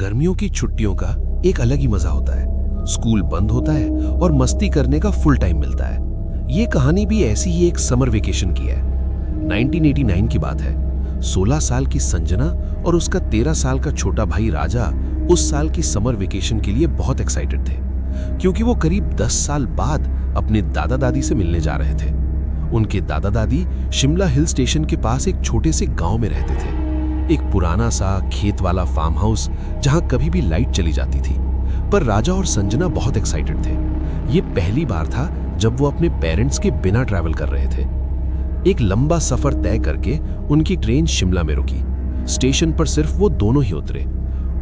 गर्मियों की छुट्टियों का एक अलग ही मजा होता है। स्कूल बंद होता है और मस्ती करने का फुल टाइम मिलता है। ये कहानी भी ऐसी ही एक समर वेकेशन की है। 1989 की बात है। 16 साल की संजना और उसका 13 साल का छोटा भाई राजा उस साल की समर वेकेशन के लिए बहुत एक्साइटेड थे, क्योंकि वो करीब 10 साल बाद अपने दादा दादी से मिलने जा रहे थे। उनके दादा दादी शिमला हिल स्टेशन के पास एक छोटे से गांव में रहते थे। एक पुराना सा खेत वाला फार्म हाउस जहां कभी भी लाइट चली जाती थी। पर राजा और संजना बहुत एक्साइटेड थे। ये पहली बार था जब वो अपने पेरेंट्स के बिना ट्रैवल कर रहे थे। एक लंबा सफर तय करके उनकी ट्रेन शिमला में रुकी। स्टेशन पर सिर्फ वो दोनों ही उतरे।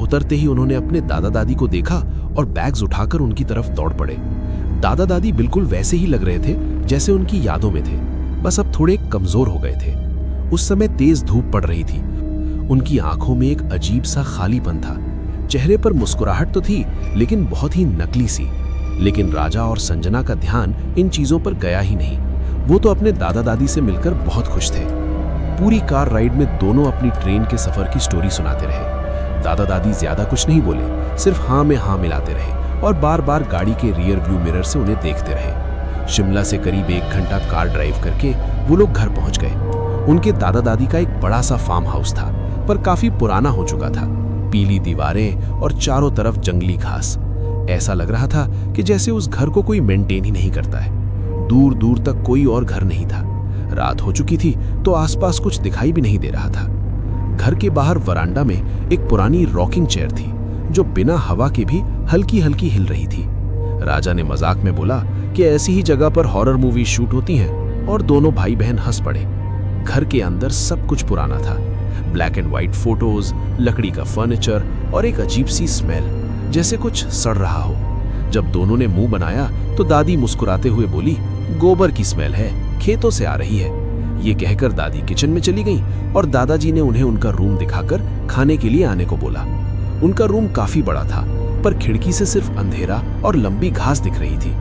उतरते ही उन्होंने अपने दादा दादी को देखा और बैग्स उठाकर उनकी तरफ दौड़ पड़े। दादा दादी बिल्कुल वैसे ही लग रहे थे जैसे उनकी यादों में थे, बस अब थोड़े कमजोर हो गए थे। उस समय तेज धूप पड़ रही थी। उनकी आंखों में एक अजीब सा खालीपन था। चेहरे पर मुस्कुराहट तो थी, लेकिन बहुत ही नकली सी। लेकिन राजा और संजना का ध्यान इन चीजों पर गया ही नहीं। वो तो अपने दादा दादी से मिलकर बहुत खुश थे। पूरी कार राइड में दोनों अपनी ट्रेन के सफर की स्टोरी सुनाते रहे। दादा दादी ज्यादा कुछ नहीं बोले, सिर्फ हाँ में हाँ मिलाते रहे और बार बार गाड़ी के रियर व्यू मिरर से उन्हें देखते रहे। शिमला से करीब 1 घंटा कार ड्राइव करके वो लोग घर पहुंच गए। उनके दादा दादी का एक बड़ा सा फार्म हाउस था, पर काफी पुराना हो चुका था। पीली दीवारें और चारों तरफ जंगली घास। ऐसा लग रहा था कि जैसे उस घर को कोई मेंटेन ही नहीं करता है। दूर दूर तक कोई और घर नहीं था। रात हो चुकी थी तो आसपास कुछ दिखाई भी नहीं दे रहा था। घर के बाहर वरांडा में एक पुरानी रॉकिंग चेयर थी, जो बिना हवा के भी हल्की हल्की हिल रही थी। राजा ने मजाक में बोला कि ऐसी ही जगह पर हॉरर मूवी शूट होती हैं, और दोनों भाई बहन हंस पड़े। घर के अंदर सब कुछ पुराना था। ब्लैक एंड व्हाइट फोटोज, लकड़ी का फर्नीचर और एक अजीब सी स्मेल, जैसे कुछ सड़ रहा हो। जब दोनों ने मुंह बनाया तो दादी मुस्कुराते हुए बोली, गोबर की स्मेल है, खेतों से आ रही है। ये कहकर दादी किचन में चली गईं और दादाजी ने उन्हें उनका रूम दिखाकर खाने के लिए आने को बोला। उनका रूम काफी बड़ा था, पर खिड़की से सिर्फ अंधेरा और लंबी घास दिख रही थी।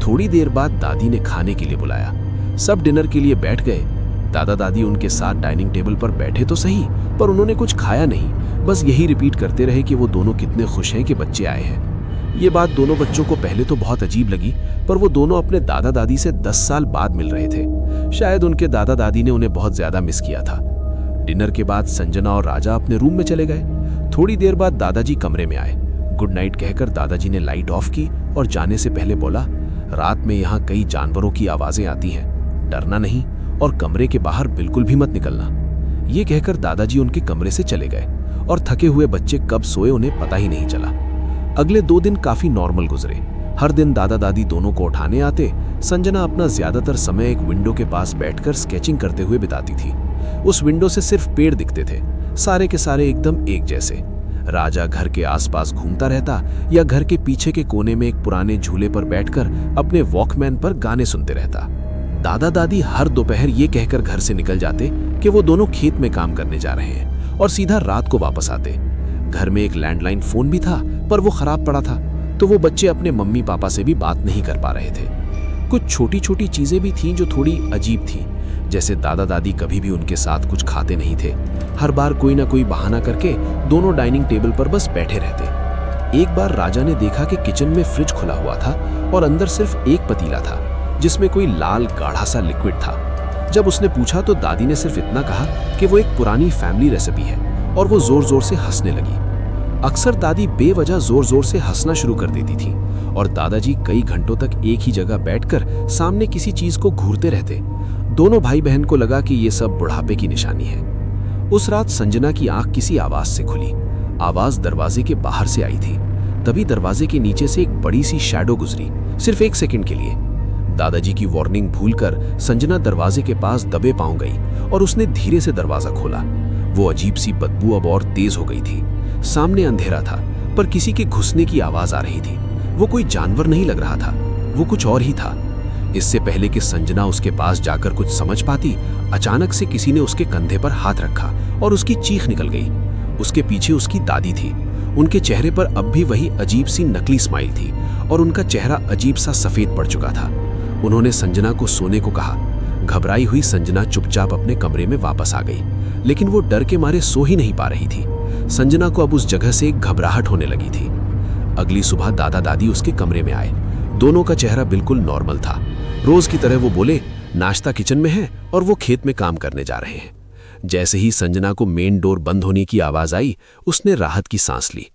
थोड़ी देर बाद दादी ने खाने के लिए बुलाया। सब डिनर के लिए बैठ गए। दादा दादी उनके साथ डाइनिंग टेबल पर बैठे तो सही, पर उन्होंने कुछ खाया नहीं। बस यही रिपीट करते रहे कि वो दोनों कितने खुश हैं कि बच्चे आए हैं। ये बात दोनों बच्चों को पहले तो बहुत अजीब लगी, पर वो दोनों अपने दादा दादी से 10 साल बाद मिल रहे थे। शायद उनके दादा दादी ने उन्हें बहुत ज्यादा मिस किया था। डिनर के बाद संजना और राजा अपने रूम में चले गए। थोड़ी देर बाद दादाजी कमरे में आए। गुड नाइट कहकर दादाजी ने लाइट ऑफ की और जाने से पहले बोला, रात में यहाँ कई जानवरों की आवाजें आती हैं, डरना नहीं और कमरे के बाहर बिल्कुल भी मत निकलना। ये कहकर दादाजी उनके कमरे से चले गए और थके हुए बच्चे कब सोए उन्हें पता ही नहीं चला। अगले 2 दिन काफी नॉर्मल गुजरे। हर दिन दादा दादी दोनों को उठाने आते। संजना अपना ज्यादातर समय एक विंडो के पास बैठकर स्केचिंग करते हुए बिताती थी। उस विंडो से सिर्फ पेड़ दिखते थे, सारे के सारे एकदम एक जैसे। राजा घर के आसपास घूमता रहता या घर के पीछे के कोने में एक पुराने झूले पर बैठकर अपने वॉकमैन पर गाने सुनते रहता। दादा दादी हर दोपहर ये कहकर घर से निकल जाते कि वो दोनों खेत में काम करने जा रहे हैं और सीधा रात को वापस आते। घर में एक लैंडलाइन फोन भी था, पर वो खराब पड़ा था, तो वो बच्चे अपने मम्मी पापा से भी बात नहीं कर पा रहे थे। कुछ छोटी छोटी चीजें भी थीं जो थोड़ी अजीब थीं, जैसे दादा दादी कभी भी उनके साथ कुछ खाते नहीं थे। हर बार कोई ना कोई बहाना करके दोनों डाइनिंग टेबल पर बस बैठे रहते। एक बार राजा ने देखा कि किचन में फ्रिज खुला हुआ था और अंदर सिर्फ एक पतीला था, जिसमें कोई लाल गाढ़ा सा लिक्विड था। जब उसने पूछा तो दादी ने सिर्फ इतना कहा कि वो एक पुरानी फैमिली रेसिपी है, और वो जोर जोर से हंसने लगी। अक्सर दादी बेवजह जोर जोर से हंसना शुरू कर देती थी और दादाजी कई घंटों तक एक ही जगह बैठकर सामने किसी चीज को घूरते रहते। दोनों भाई बहन को लगा कि ये सब बुढ़ापे की निशानी है। उस रात संजना की आंख किसी आवाज से खुली। आवाज दरवाजे के बाहर से आई थी। तभी दरवाजे के नीचे से एक बड़ी सी शैडो गुजरी, सिर्फ 1 सेकंड के लिए। दादाजी की वार्निंग भूलकर संजना दरवाजे के पास दबे पांव गई और उसने धीरे से दरवाजा खोला। वो अजीब सी बदबू अब और तेज हो गई थी। सामने अंधेरा था, पर किसी के घुसने की आवाज आ रही थी। वो कोई जानवर नहीं लग रहा था, वो कुछ और ही था। इससे पहले कि संजना उसके पास जाकर कुछ समझ पाती, अचानक से किसी ने उसके कंधे पर हाथ रखा और उसकी चीख निकल गई। उसके पीछे उसकी दादी थी। उनके चेहरे पर अब भी वही अजीब सी नकली स्माइल थी और उनका चेहरा अजीब सा सफेद पड़ चुका था। उन्होंने संजना को सोने को कहा। घबराई हुई संजना चुपचाप अपने कमरे में वापस आ गई, लेकिन वो डर के मारे सो ही नहीं पा रही थी। संजना को अब उस जगह से एक घबराहट होने लगी थी। अगली सुबह दादा दादी उसके कमरे में आए। दोनों का चेहरा बिल्कुल नॉर्मल था। रोज की तरह वो बोले, नाश्ता किचन में है और वो खेत में काम करने जा रहे हैं। जैसे ही संजना को मेन डोर बंद होने की आवाज आई, उसने राहत की सांस ली।